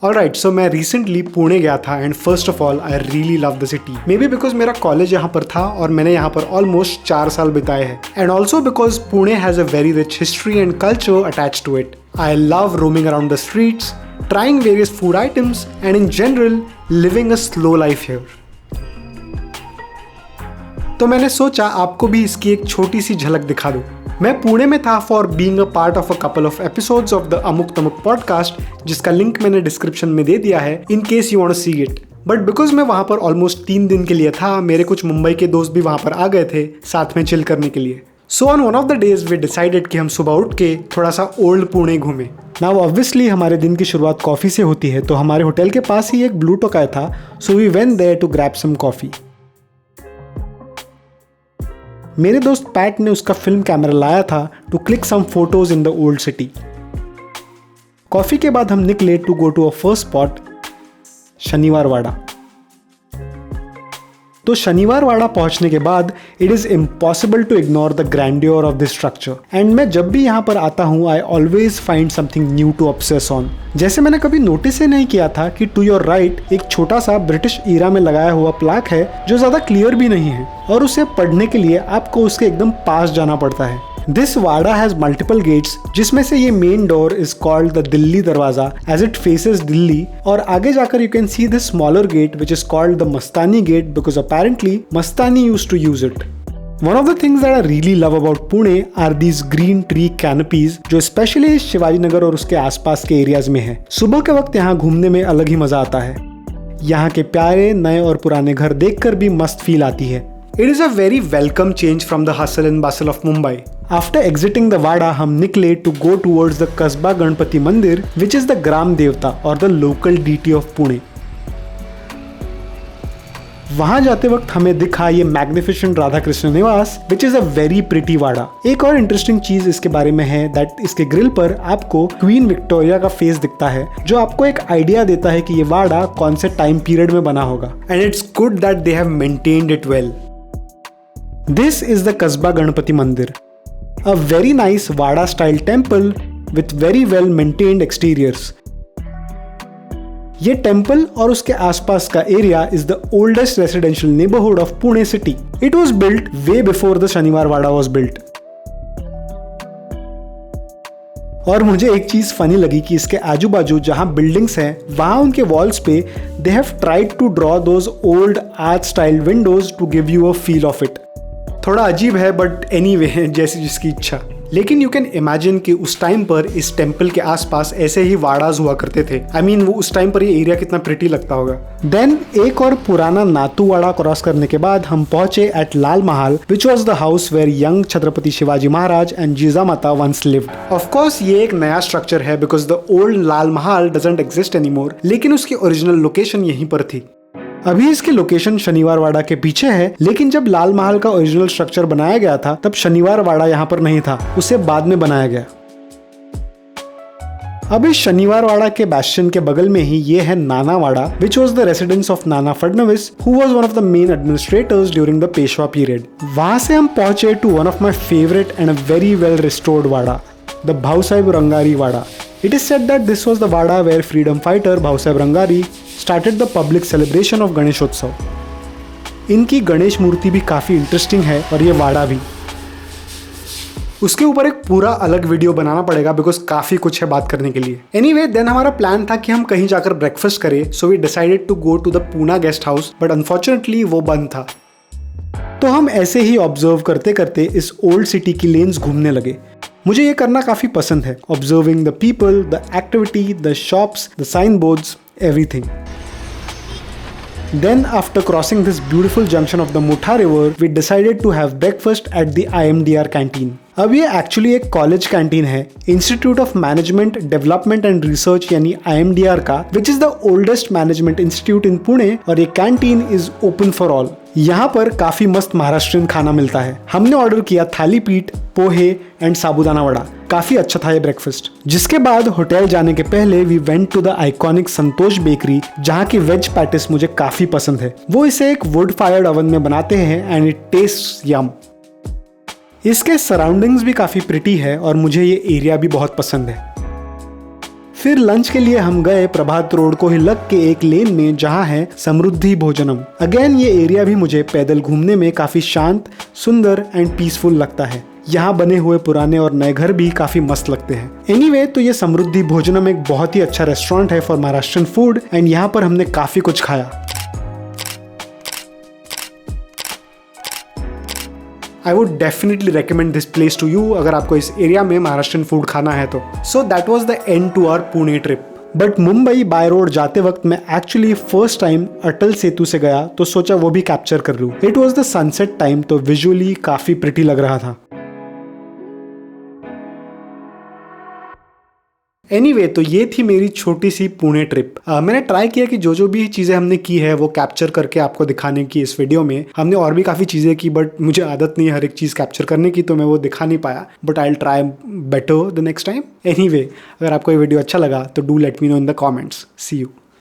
Alright, so मैं recently Pune गया था and first of all I really love the city. May be because मेरा college यहाँ पर था और मैंने यहाँ पर ऑलमोस्ट 4 साल बिताए हैं and also because Pune has a very rich history and culture attach to it. I love roaming around the streets, trying various food items and in general living a slow life here. तो मैंने सोचा आपको भी इसकी एक छोटी सी झलक दिखा दूं। मैं पुणे में था for being a part of a couple of episodes of the अमुक तमुक पॉडकास्ट, जिसका लिंक मैंने डिस्क्रिप्शन में दे दिया है in case you want to see it. But because मैं वहां पर ऑलमोस्ट 3 दिन के लिए था, मेरे कुछ मुंबई के दोस्त भी वहां पर आ गए थे साथ में चिल करने के लिए। So on one of the days we decided कि हम सुबह उठ के थोड़ा सा ओल्ड पुणे घूमें। नाउ ऑब्वियसली हमारे दिन की शुरुआत कॉफ़ी से होती है, तो हमारे होटल के पास ही एक ब्लू टोकाई था, so we went there to grab some coffee. मेरे दोस्त पैट ने उसका फिल्म कैमरा लाया था to click some photos in the old city. Coffee के बाद हम निकले to go to a first spot, Shaniwar Wada. तो शनिवार वाड़ा पहुंचने के बाद it is impossible to ignore the grandeur of this structure and मैं जब भी यहाँ पर आता हूँ I always find something new to obsess on. जैसे मैंने कभी नोटिस ही नहीं किया था कि टू योर राइट एक छोटा सा ब्रिटिश ईरा में लगाया हुआ प्लाक है जो ज्यादा क्लियर भी नहीं है और उसे पढ़ने के लिए आपको उसके एकदम पास जाना पड़ता है। This Wada has multiple gates, जिसमें से ये main door is called the Delhi Darwaza as it faces Delhi, और आगे जाकर you can see this smaller gate which is called the Mastani gate because apparently Mastani used to use it. One of the things that I really love about Pune are these green tree canopies जो specially Shivaji Nagar और उसके आसपास के areas में है। सुबह के वक्त यहाँ घूमने में अलग ही मजा आता है। यहाँ के प्यारे नए और पुराने घर देखकर भी मस्त फील आती है। It is a very welcome change from the hustle and bustle of Mumbai. After exiting the Wada, हम निकले to go towards the Kasba Ganpati Mandir, which is the ग्राम देवता और the local deity of Pune. वहां जाते वक्त हमें दिखा ये मैग्निफिसेंट राधा कृष्ण निवास, which is a very pretty वाड़ा। एक और इंटरेस्टिंग चीज इसके बारे में है दैट इसके ग्रिल पर आपको क्वीन विक्टोरिया का फेस दिखता है, जो आपको एक आइडिया देता है कि ये वाड़ा कौन से टाइम पीरियड में बना होगा। And it's good that they have maintained it well. This is the Kasba Ganpati Mandir, a very nice Wada style temple with very well maintained exteriors. ये टेम्पल और उसके आसपास का area is the oldest residential neighborhood of Pune city. It was built way before the Shaniwar Wada was built. और मुझे एक चीज funny लगी कि इसके आजू बाजू जहां बिल्डिंग्स हैं वहां उनके वॉल्स पे they have tried to draw those old art style windows to give you a feel of it. थोड़ा अजीब है बट एनीवे जैसी जिसकी इच्छा। लेकिन यू कैन इमेजिन कि उस टाइम पर इस टेम्पल के आसपास ऐसे ही वाड़ाज हुआ करते थे। आई मीन वो उस टाइम पर ये एरिया कितना प्रिटी लगता होगा। देन एक और पुराना नातू वाड़ा क्रॉस करने के बाद हम पहुंचे at Lal Mahal, which was the house where young Chhatrapati Shivaji Maharaj and Jijamata once lived. Of course ये एक नया स्ट्रक्चर है because the old Lal Mahal doesn't exist anymore, लेकिन उसकी ओरिजिनल लोकेशन यहीं पर थी। अभी इसकी लोकेशन शनिवार वाड़ा के पीछे है, लेकिन जब लाल महल का ओरिजिनल स्ट्रक्चर बनाया गया था तब शनिवार वाड़ा यहाँ पर नहीं था, उसे बाद में बनाया गया। अब इस शनिवार वाड़ा के बैस्टियन के बगल में ही ये है Nana Wada, which was the residence of Nana Fadnavis, who was one of the main administrators during the Peshwa period. वहां से हम पहुंचे to one of my favourite and a very well restored wada, the Bhausaheb Rangari Wada. It is said that this was the Wada where freedom fighter Bhausaheb Rangari started the public celebration of Ganeshotsav. इनकी गणेश मूर्ति भी काफ़ी interesting है और ये वाड़ा भी। उसके ऊपर एक पूरा अलग वीडियो बनाना पड़ेगा बिकॉज काफ़ी कुछ है बात करने के लिए। एनीवे देन हमारा प्लान था कि हम कहीं जाकर ब्रेकफास्ट करें, so we decided to go to the Poona guest house, but unfortunately वो बंद था। तो हम ऐसे ही ऑब्जर्व करते करते इस ओल्ड सिटी की लेन्स घूमने लगे। मुझे ये करना काफ़ी पसंद है, observing the people, the activity, the shops, the sign boards, everything. Then after crossing this beautiful junction of the Mutha river, we decided to have breakfast at the IMDR canteen. अब ये एक्चुअली एक college canteen है, institute of management development and research यानी IMDR का, which is the oldest management institute इन पुणे, और ये canteen is open for all. यहाँ पर काफी मस्त महाराष्ट्रियन खाना मिलता है। हमने ऑर्डर किया थाली पीठ, पोहे एंड साबुदाना वड़ा। काफी अच्छा था ये ब्रेकफास्ट। जिसके बाद होटल जाने के पहले we went to the iconic Santosh bakery, जहाँ की वेज पैटिस मुझे काफी पसंद है। वो इसे एक वुड फायर्ड ओवन में बनाते हैं एंड इट टेस्ट्स यम। इसके सराउंडिंग्स भी काफी प्रिटी है और मुझे ये एरिया भी बहुत पसंद है। फिर लंच के लिए हम गए प्रभात रोड को ही लग के एक लेन में जहाँ है समृद्धि भोजनम। अगेन ये एरिया भी मुझे पैदल घूमने में काफी शांत, सुंदर एंड पीसफुल लगता है। यहाँ बने हुए पुराने और नए घर भी काफी मस्त लगते हैं। एनीवे, तो ये समृद्धि भोजनम एक बहुत ही अच्छा रेस्टोरेंट है फॉर महाराष्ट्रियन फूड एंड यहाँ पर हमने काफी कुछ खाया। I would definitely recommend this place to you अगर आपको इस एरिया में महाराष्ट्रियन फूड खाना है तो। So that was the end to our Pune trip. But Mumbai by road जाते वक्त मैं actually first time Atal Setu से गया तो सोचा वो भी कैप्चर कर लूँ। It was the sunset time तो विजुअली काफी प्रिटी लग रहा था। एनीवे, तो ये थी मेरी छोटी सी पुणे ट्रिप। मैंने ट्राई किया कि जो भी चीज़ें हमने की है वो कैप्चर करके आपको दिखाने की इस वीडियो में। हमने और भी काफ़ी चीज़ें की बट मुझे आदत नहीं है हर एक चीज़ कैप्चर करने की, तो मैं वो दिखा नहीं पाया। But I will try better the next time. Anyway, अगर आपको ये वीडियो अच्छा लगा तो do let me know in the comments. See you.